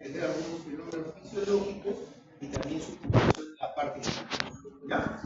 entender algunos fenómenos fisiológicos y también su utilización en la parte final. ¿Ya?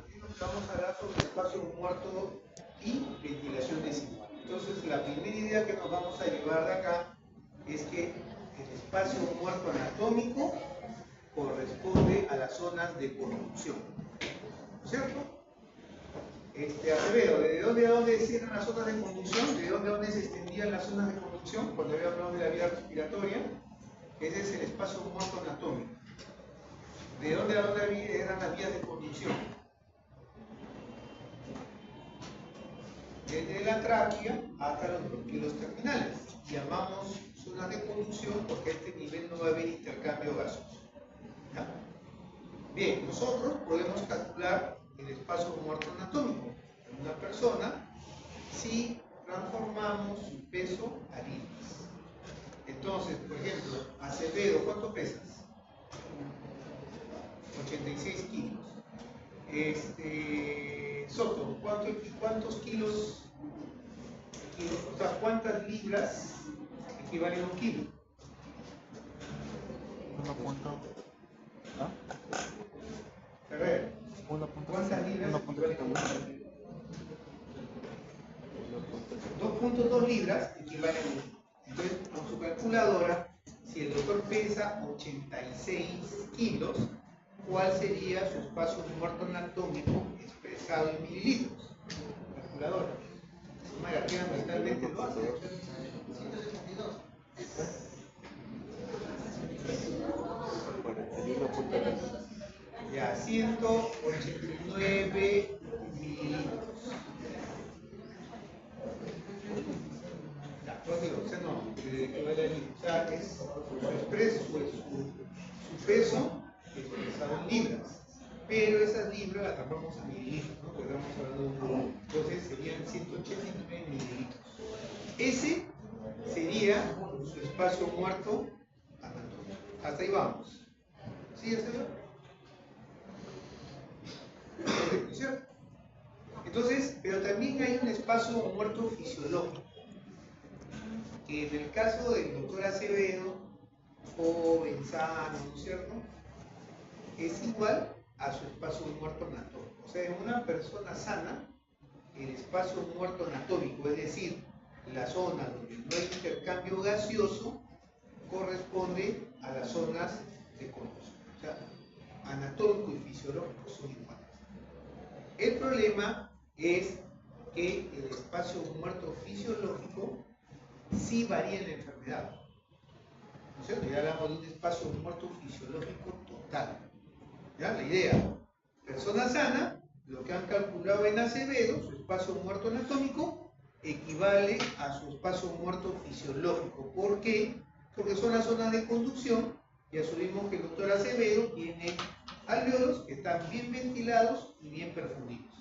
Es lo que vamos a hablar sobre espacio muerto y ventilación desigual. Entonces, la primera idea que nos vamos a llevar de acá es que el espacio muerto anatómico corresponde a las zonas de conducción. ¿Cierto? Acevedo, ¿de dónde a dónde eran las zonas de conducción? ¿De dónde a dónde se extendían las zonas de conducción? Cuando había hablado de la vía respiratoria, ese es el espacio muerto anatómico. ¿De dónde a dónde eran las vías de conducción? Desde la tráquea hasta los bronquiolos terminales. Llamamos zonas de conducción porque a este nivel no va a haber intercambio gaseoso. ¿Ya? Bien, nosotros podemos calcular el espacio muerto anatómico en una persona si transformamos su peso a libras. Entonces, por ejemplo, Acevedo, ¿cuánto pesas? 86 kilos. Soto, ¿cuántos kilos? O sea, ¿cuántas libras equivalen a un kilo? 1.1. Ferrer, ¿cuántas libras equivalen a un kilo? 2.2 libras equivalen a un kilo. Entonces, con su calculadora, si el doctor pesa 86 kilos, ¿cuál sería su espacio muerto anatómico expresado en mililitros? Calculadora. Magatina mentalmente lo hace. 162. Ya, 189 mililitros. Ya, pues digo, o sea, no, o sea, es su peso expresado en libras, pero esas libras las tapamos a mililitros, ¿no? Porque estamos hablando de un volumen. Entonces serían 189 mililitros. Ese sería su espacio muerto anatómico. Hasta ahí vamos. ¿Sí, señor? ¿Cierto? Entonces, pero también hay un espacio muerto fisiológico, que en el caso del doctor Acevedo, joven, sano, ¿no es cierto?, es igual a su espacio muerto anatómico. O sea, en una persona sana, el espacio muerto anatómico, es decir, la zona donde no hay intercambio gaseoso, corresponde a las zonas de conducción. O sea, anatómico y fisiológico son iguales. El problema es que el espacio muerto fisiológico sí varía en la enfermedad. ¿No es cierto? Ya hablamos de un espacio muerto fisiológico total. ¿Ya? La idea, persona sana, lo que han calculado en Acevedo, su espacio muerto anatómico, equivale a su espacio muerto fisiológico. ¿Por qué? Porque son las zonas de conducción y asumimos que el doctor Acevedo tiene alvéolos que están bien ventilados y bien perfundidos.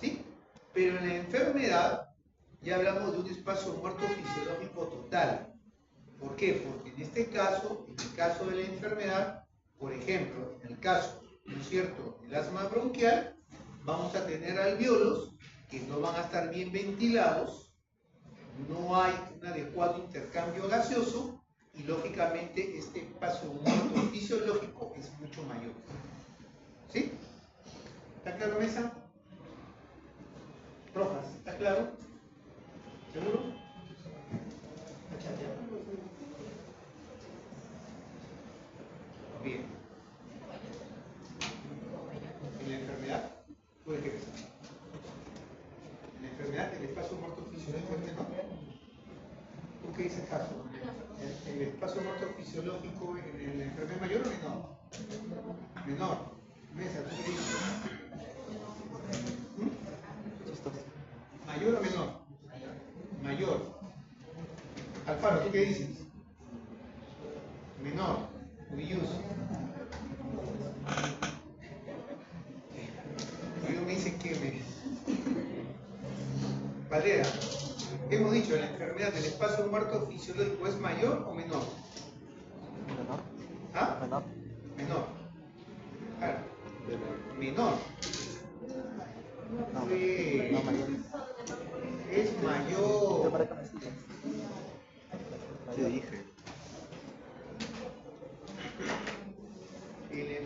¿Sí? Pero en la enfermedad ya hablamos de un espacio muerto fisiológico total. ¿Por qué? Porque en este caso, en el caso de la enfermedad, por ejemplo, en el caso, ¿no es cierto?, del asma bronquial, vamos a tener alvéolos que no van a estar bien ventilados, no hay un adecuado intercambio gaseoso y lógicamente este espacio muerto fisiológico es mucho mayor. ¿Sí? ¿Está claro, Mesa? Rojas, ¿está claro? ¿Seguro? Bien. En la enfermedad, ¿tú de qué ves? En la enfermedad, el espacio muerto fisiológico es menor. ¿Tú qué dices, Carlos? ¿El espacio muerto fisiológico en la enfermedad mayor o menor? Menor. Mesa, ¿tú qué dices? ¿Mayor o menor? Mayor. Alfaro, ¿tú qué dices? Menor. Ubius. Ubius me dice que me... Valera, hemos dicho, la enfermedad del espacio muerto fisiológico es mayor o menor. Menor. ¿Ah? Menor. Menor. Claro. Menor. No, Sí. no mayor. Es mayor. Te dije.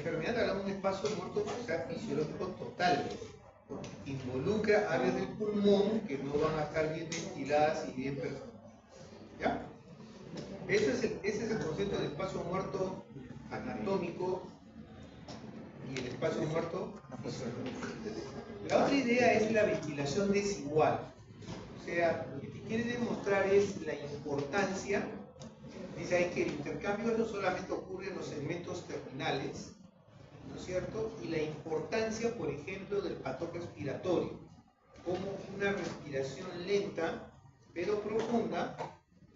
enfermedad hablamos de un espacio muerto, o sea, fisiológico total, porque involucra áreas del pulmón que no van a estar bien ventiladas y bien perforadas. ¿Ya? Ese es el concepto del espacio muerto anatómico y el espacio muerto fisiológico. La otra idea es la ventilación desigual. O sea, lo que te quiere demostrar es la importancia. Dice ahí que el intercambio no solamente ocurre en los segmentos terminales, ¿no es cierto? Y la importancia, por ejemplo, del patrón respiratorio, como una respiración lenta pero profunda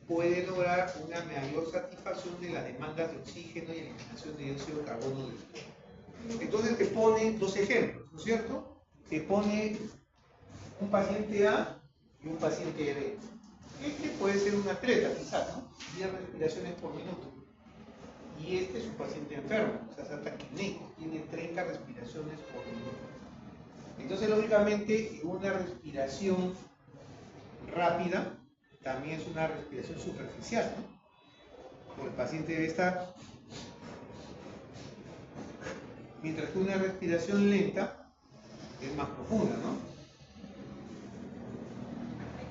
puede lograr una mayor satisfacción de las demandas de oxígeno y eliminación de dióxido de carbono. Entonces te pone dos ejemplos, ¿no es cierto? Te pone un paciente A y un paciente B. Este puede ser un atleta, quizás, ¿no? 10 respiraciones por minuto. Y este es un paciente enfermo, o sea, es ataquineico, tiene 30 respiraciones por minuto. Entonces, lógicamente, una respiración rápida también es una respiración superficial, ¿no? Porque el paciente debe estar, mientras que una respiración lenta es más profunda, ¿no?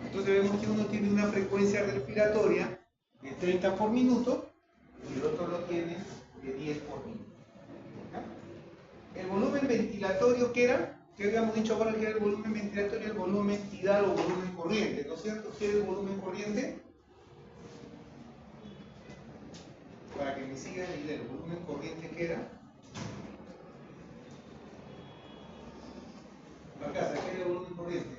Entonces vemos que uno tiene una frecuencia respiratoria de 30 por minuto y el otro lo tiene de 10 por minuto. ¿Ya? El volumen ventilatorio, ¿qué era? ¿Qué habíamos dicho ahora que era el volumen ventilatorio? El volumen tidal o volumen corriente, ¿no es cierto? ¿Qué es el volumen corriente? Para que me sigan la idea, el volumen corriente, ¿qué era? La casa, ¿qué era el volumen corriente?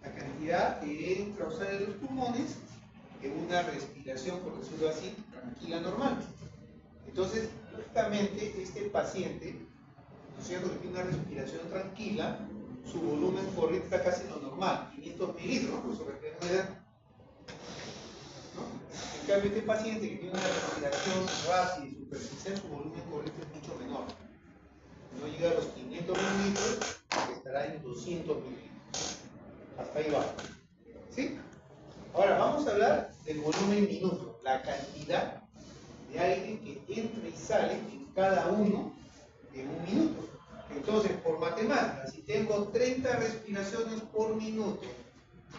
La cantidad que entra o sale de los pulmones en una respiración, por decirlo así, tranquila, normal. Entonces, justamente este paciente, ¿no es cierto?, que tiene una respiración tranquila, su volumen corriente está casi en lo normal, 500 mililitros, por eso respirar, ¿no? En cambio, este paciente que tiene una respiración rápida y superficial, su volumen corriente es mucho menor. No llega a los 500 mililitros, estará en 200 mililitros. Hasta ahí va. ¿Sí? Ahora vamos a hablar del volumen minuto, la cantidad de aire que entra y sale en cada uno en un minuto. Entonces, por matemáticas, si tengo 30 respiraciones por minuto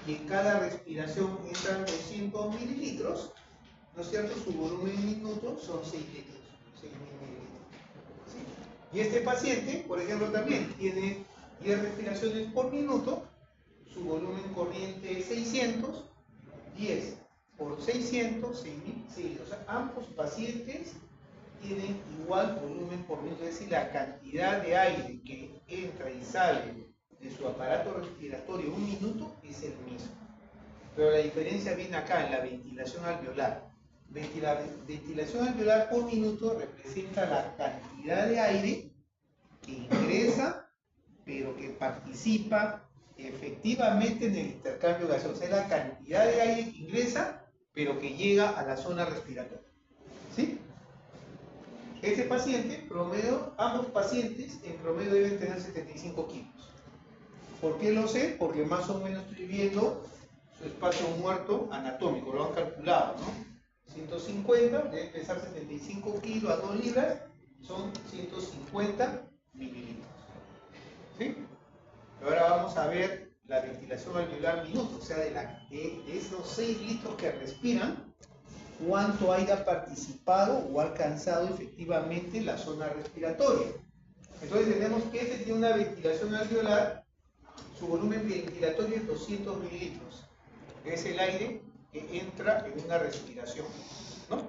y en cada respiración entran 200 mililitros, ¿no es cierto? Su volumen en minuto son 6 litros, 6.000 mililitros. ¿Sí? Y este paciente, por ejemplo, también tiene 10 respiraciones por minuto, su volumen corriente es 600, 10 por 600, 6.000. O sea, ambos pacientes tienen igual volumen por minuto, es decir, la cantidad de aire que entra y sale de su aparato respiratorio en un minuto es el mismo. Pero la diferencia viene acá en la ventilación alveolar. Ventilación alveolar por minuto representa la cantidad de aire que ingresa, pero que participa efectivamente en el intercambio gaseoso. O sea, la cantidad de aire que ingresa, pero que llega a la zona respiratoria. ¿Sí? Este paciente, promedio, ambos pacientes en promedio deben tener 75 kilos. ¿Por qué lo sé? Porque más o menos estoy viendo su espacio muerto anatómico, lo han calculado, ¿no? 150, debe pesar 75 kilos a 2 libras, son 150 mililitros. ¿Sí? Ahora vamos a ver la ventilación alveolar minuto, o sea, de esos 6 litros que respiran, cuánto aire ha participado o ha alcanzado efectivamente la zona respiratoria. Entonces tenemos que este tiene una ventilación alveolar, su volumen ventilatorio es 200 mililitros, es el aire que entra en una respiración, ¿no?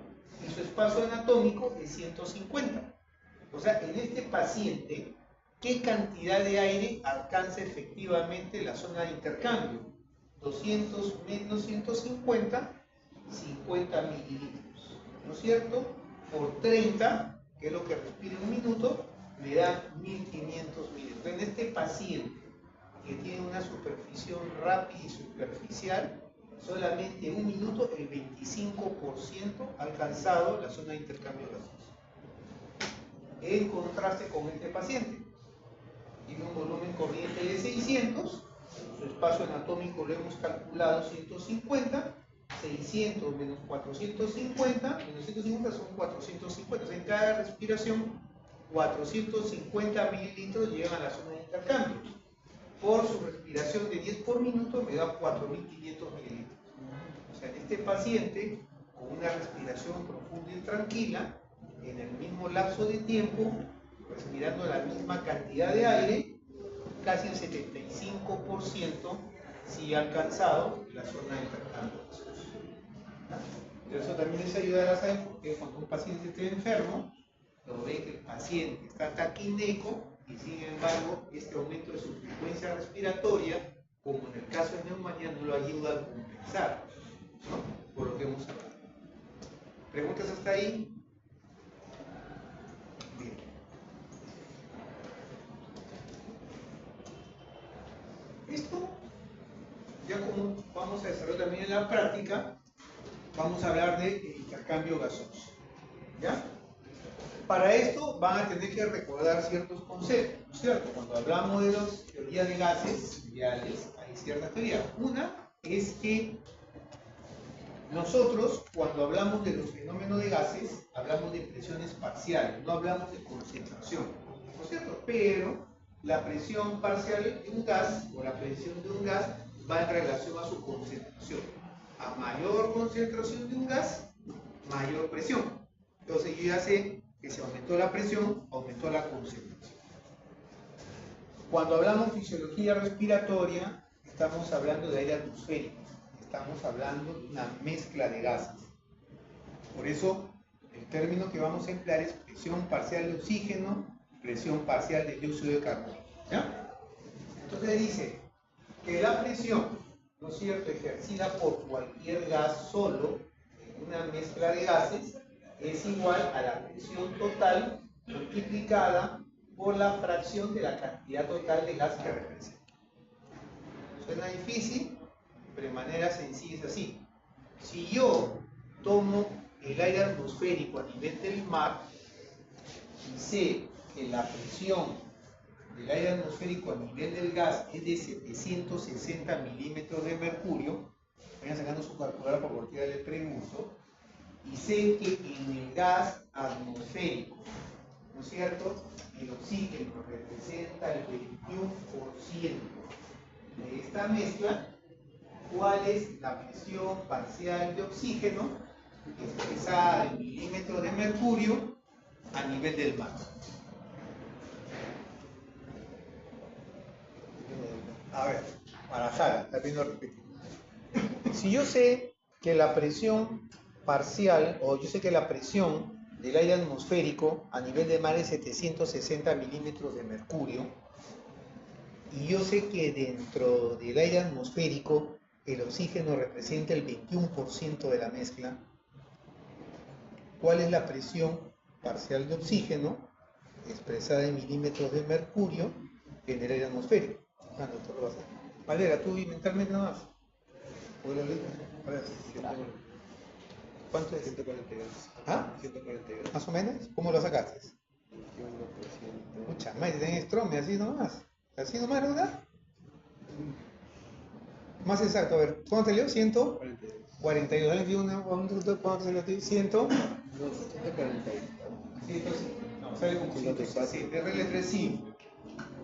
Y su espacio anatómico es 150. O sea, en este paciente, ¿qué cantidad de aire alcanza efectivamente la zona de intercambio? 200 menos 150, 50 mililitros, ¿no es cierto? Por 30, que es lo que respira en un minuto, me da 1500 mililitros. En este paciente que tiene una superficie rápida y superficial, solamente en un minuto el 25% ha alcanzado la zona de intercambio gaseoso. En contraste con este paciente, tiene un volumen corriente de 600, su espacio anatómico lo hemos calculado 150, 600 menos 450, menos 150 son 450. O sea, en cada respiración, 450 mililitros llegan a la zona de intercambio. Por su respiración de 10 por minuto me da 4.500 mililitros. O sea, en este paciente, con una respiración profunda y tranquila, en el mismo lapso de tiempo, respirando la misma cantidad de aire, casi el 75% sí ha alcanzado la zona de intercambio. Pero eso también les ayudará a saber por qué cuando un paciente esté enfermo, lo ve que el paciente está taquíneco y sin embargo este aumento de su frecuencia respiratoria, como en el caso de neumonía, no lo ayuda a compensar, ¿no? Por lo que hemos hablado. ¿Preguntas hasta ahí? Bien. Esto, ya como vamos a desarrollar también en la práctica, vamos a hablar de intercambio gaseoso. ¿Ya? Para esto van a tener que recordar ciertos conceptos, ¿no es cierto? Cuando hablamos de las teorías de gases ideales, hay ciertas teorías. Una es que nosotros, cuando hablamos de los fenómenos de gases, hablamos de presiones parciales, no hablamos de concentración, ¿no es cierto? Pero la presión parcial de un gas, o la presión de un gas, va en relación a su concentración. A mayor concentración de un gas, mayor presión. Entonces yo ya sé que si aumentó la presión, aumentó la concentración. Cuando hablamos de fisiología respiratoria, estamos hablando de aire atmosférico, estamos hablando de una mezcla de gases. Por eso, el término que vamos a emplear es presión parcial de oxígeno, presión parcial de dióxido de carbono. ¿Ya? Entonces dice que la presión, ¿no es cierto?, ejercida por cualquier gas solo en una mezcla de gases, es igual a la presión total multiplicada por la fracción de la cantidad total de gas que representa. Suena difícil, pero de manera sencilla es así. Si yo tomo el aire atmosférico a nivel del mar y sé que la presión del aire atmosférico a nivel del gas es de 760 milímetros de mercurio, vayan sacando su calculadora por cualquiera le pregunto, y sé que en el gas atmosférico, ¿no es cierto?, el oxígeno representa el 21% de esta mezcla, ¿cuál es la presión parcial de oxígeno expresada en milímetros de mercurio a nivel del mar? A ver, para Jara, también lo repito. Si yo sé que la presión parcial, o yo sé que la presión del aire atmosférico a nivel de mar es 760 milímetros de mercurio, y yo sé que dentro del aire atmosférico el oxígeno representa el 21% de la mezcla, ¿cuál es la presión parcial de oxígeno expresada en milímetros de mercurio en el aire atmosférico? Ah, no, tú lo vas a... Valera, tú mentalmente nada más. A ver, ¿cuánto es? 142. ¿Ah? 142. ¿Más o menos? ¿Cómo lo sacaste? 21%. Mucha más, tenés Strome, así nomás. ¿Así nomás, verdad? Más exacto, a ver, ¿cuánto salió? 142. 42. Dale, ¿cuánto salió a ti? 100. No, 142. 105. No, sale como 104. 160. Es regla 3 simple.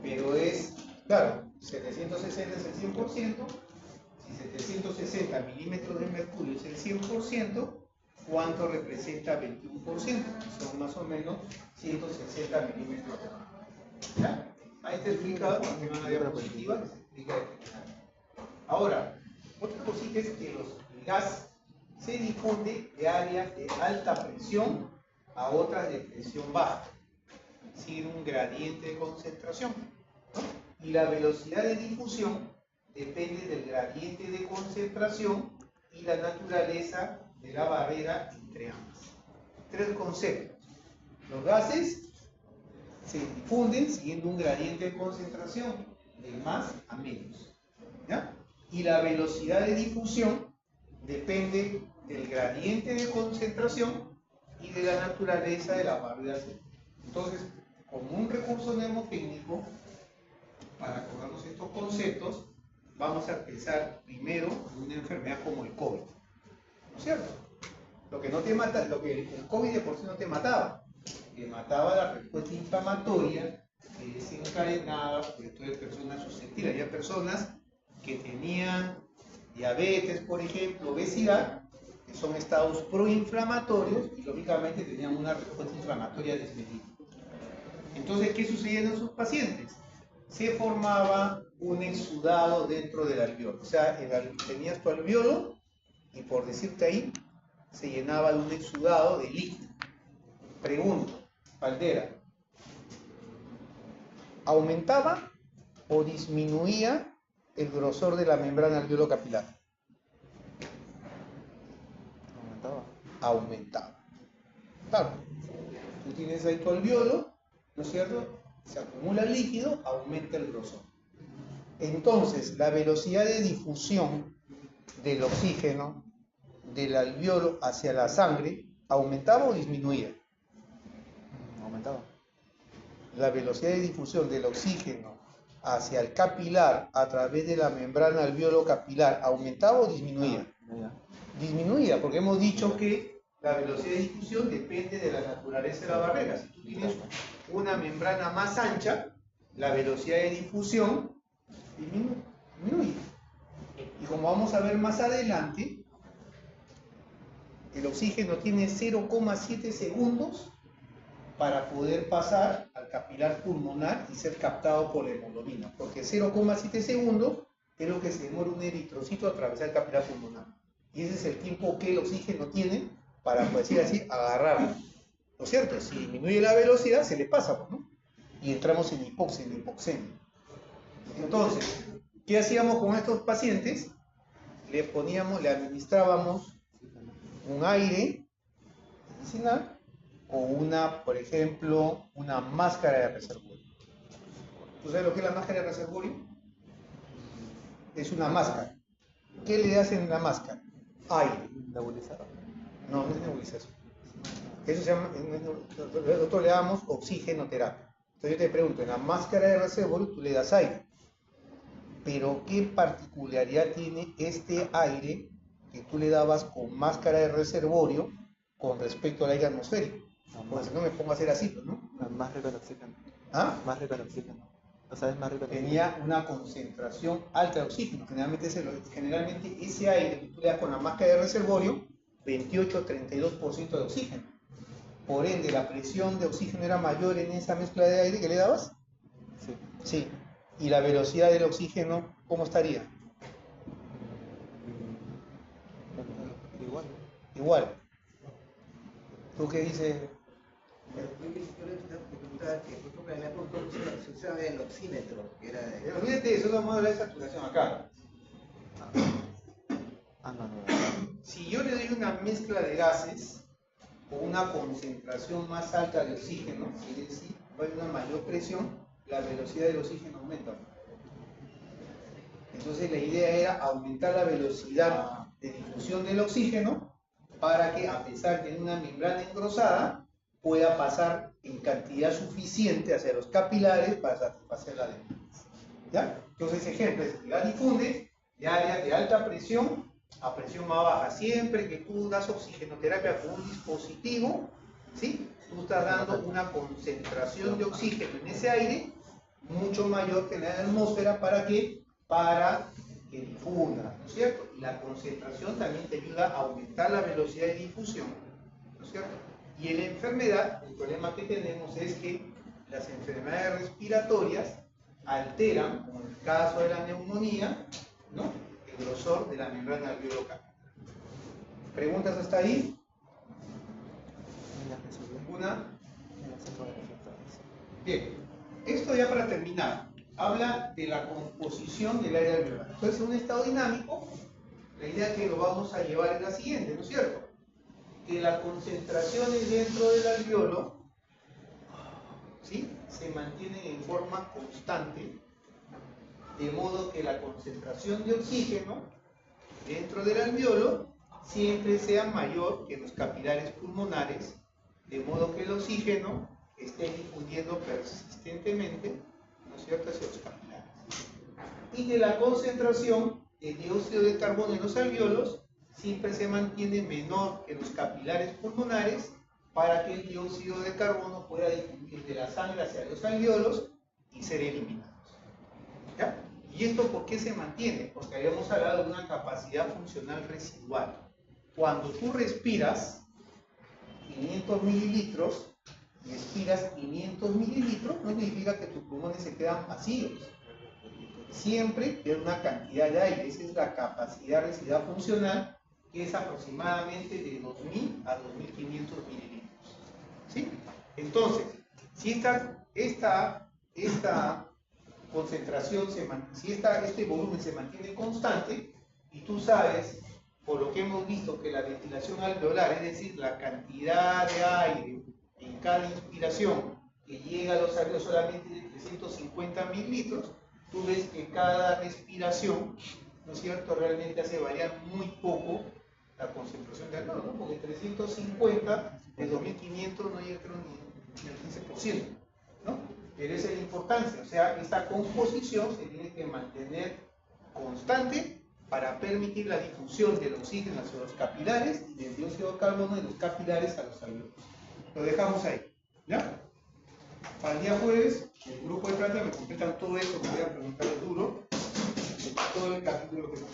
Pero es, claro, 760 es el 100%. Si 760 milímetros de mercurio es el 100%, ¿cuánto representa 21%? Son más o menos 160 milímetros de mercurio. ¿Ya? Ahí está explicado, en una diapositiva que se explica de qué manera. Ahora, otra cosita es que el gas se difunde de áreas de alta presión a otras de presión baja, es decir, un gradiente de concentración, ¿no? Y la velocidad de difusión depende del gradiente de concentración y la naturaleza de la barrera entre ambas. Tres conceptos. Los gases se difunden siguiendo un gradiente de concentración de más a menos, ¿ya? Y la velocidad de difusión depende del gradiente de concentración y de la naturaleza de la barrera. Entonces, como un recurso mnemotécnico, para acordarnos estos conceptos, vamos a pensar primero en una enfermedad como el COVID. ¿no es cierto? Lo que no te mata, lo que el COVID de por sí no te mataba, te mataba la respuesta inflamatoria que desencadenaba, sobre todo de personas susceptibles. Había personas que tenían diabetes, por ejemplo, obesidad, que son estados proinflamatorios y lógicamente tenían una respuesta inflamatoria desmedida. Entonces, ¿qué sucedía en esos pacientes? Se formaba un exudado dentro del alveolo. O sea, tenías tu alveolo y por decirte ahí, se llenaba de un exudado de líquido. Pregunto, Valdera, ¿aumentaba o disminuía el grosor de la membrana alveolo capilar? Aumentaba. Claro, tú tienes ahí tu alveolo, ¿no es cierto? Se acumula líquido, aumenta el grosor. Entonces, la velocidad de difusión del oxígeno del alveolo hacia la sangre, ¿aumentaba o disminuía? Aumentaba. La velocidad de difusión del oxígeno hacia el capilar a través de la membrana alveolo capilar, ¿aumentaba o disminuía? Disminuía, porque hemos dicho que la velocidad de difusión depende de la naturaleza de la barrera. Si tú tienes una membrana más ancha, la velocidad de difusión disminuye. Y como vamos a ver más adelante, el oxígeno tiene 0,7 segundos para poder pasar al capilar pulmonar y ser captado por la hemoglobina, porque 0,7 segundos es lo que se demora un eritrocito a atravesar el capilar pulmonar. Y ese es el tiempo que el oxígeno tiene para, por decir así, agarrarlo. ¿No es cierto? Si disminuye la velocidad, se le pasa, ¿no? Y entramos en hipoxemia, hipoxemia. Entonces, ¿qué hacíamos con estos pacientes? Le administrábamos un aire medicinal o por ejemplo, una máscara de reservorio. ¿Tú sabes lo que es la máscara de reservorio? Es una máscara. ¿Qué le hacen a la máscara? Aire. Nebulizador. No, no es nebulización. Eso se llama, nosotros le damos oxigenoterapia. Entonces yo te pregunto, en la máscara de reservorio tú le das aire. Pero ¿qué particularidad tiene este aire que tú le dabas con máscara de reservorio con respecto al aire atmosférico? Porque si no me pongo a hacer así, pues, ¿no? Más rico el oxígeno. ¿Ah? Más rico el oxígeno. O sea, es más rico el oxígeno. Tenía una concentración alta de oxígeno. Generalmente ese aire que tú le das con la máscara de reservorio, 28-32% de oxígeno. Por ende, la presión de oxígeno era mayor en esa mezcla de aire que le dabas. Sí. Sí. ¿Y la velocidad del oxígeno cómo estaría? Igual. Igual. ¿Tú qué dices? Se usaba el oxímetro, que era de... Olvídate, eso vamos a hablar de saturación acá. No. Si yo le doy una mezcla de gases o una concentración más alta de oxígeno, es decir, va a haber una mayor presión, la velocidad del oxígeno aumenta. Entonces la idea era aumentar la velocidad de difusión del oxígeno para que, a pesar de tener una membrana engrosada, pueda pasar en cantidad suficiente hacia los capilares para satisfacer la demanda. ¿Ya? Entonces, ejemplo, la difunde de áreas de alta presión a presión más baja. Siempre que tú das oxigenoterapia con un dispositivo, ¿sí? Tú estás dando una concentración de oxígeno en ese aire mucho mayor que en la atmósfera. ¿Para qué? Para que difunda, ¿no es cierto? Y la concentración también te ayuda a aumentar la velocidad de difusión, ¿no es cierto? Y en la enfermedad, el problema que tenemos es que las enfermedades respiratorias alteran, como en el caso de la neumonía, ¿no?, el grosor de la membrana alveolo capilar. ¿Preguntas hasta ahí? ¿Una? Bien, esto ya para terminar, habla de la composición del área alveolar. Entonces, en un estado dinámico, la idea que lo vamos a llevar es la siguiente, ¿no es cierto? Que las concentraciones dentro del alveolo, ¿sí?, se mantienen en forma constante, de modo que la concentración de oxígeno dentro del alveolo siempre sea mayor que los capilares pulmonares, de modo que el oxígeno esté difundiendo persistentemente, ¿no es cierto?, hacia los capilares. Y que la concentración de dióxido de carbono en los alveolos siempre se mantiene menor que los capilares pulmonares para que el dióxido de carbono pueda difundir de la sangre hacia los alvéolos y ser eliminados. ¿Ya? ¿Y esto por qué se mantiene? Porque habíamos hablado de una capacidad funcional residual. Cuando tú respiras 500 mililitros y expiras 500 mililitros, no significa que tus pulmones se quedan vacíos. Siempre queda una cantidad de aire. Esa es la capacidad residual funcional, que es aproximadamente de 2000 a 2500 mililitros. ¿Sí? Entonces, si esta concentración, si este volumen se mantiene constante, y tú sabes, por lo que hemos visto, que la ventilación alveolar, es decir, la cantidad de aire en cada inspiración que llega a los alveolos solamente de 350 mililitros, tú ves que cada respiración, ¿no es cierto?, realmente hace variar muy poco la concentración de alveolos, ¿no? Porque 350 de 2500 no llega, creo, ni al 15%, ¿no? Pero esa es la importancia, o sea, esta composición se tiene que mantener constante para permitir la difusión del oxígeno hacia los capilares y del dióxido de carbono de los capilares a los alvéolos. Lo dejamos ahí, ¿ya? Para el día jueves, el grupo de práctica me completan todo esto que voy a preguntarles duro, todo el capítulo que nos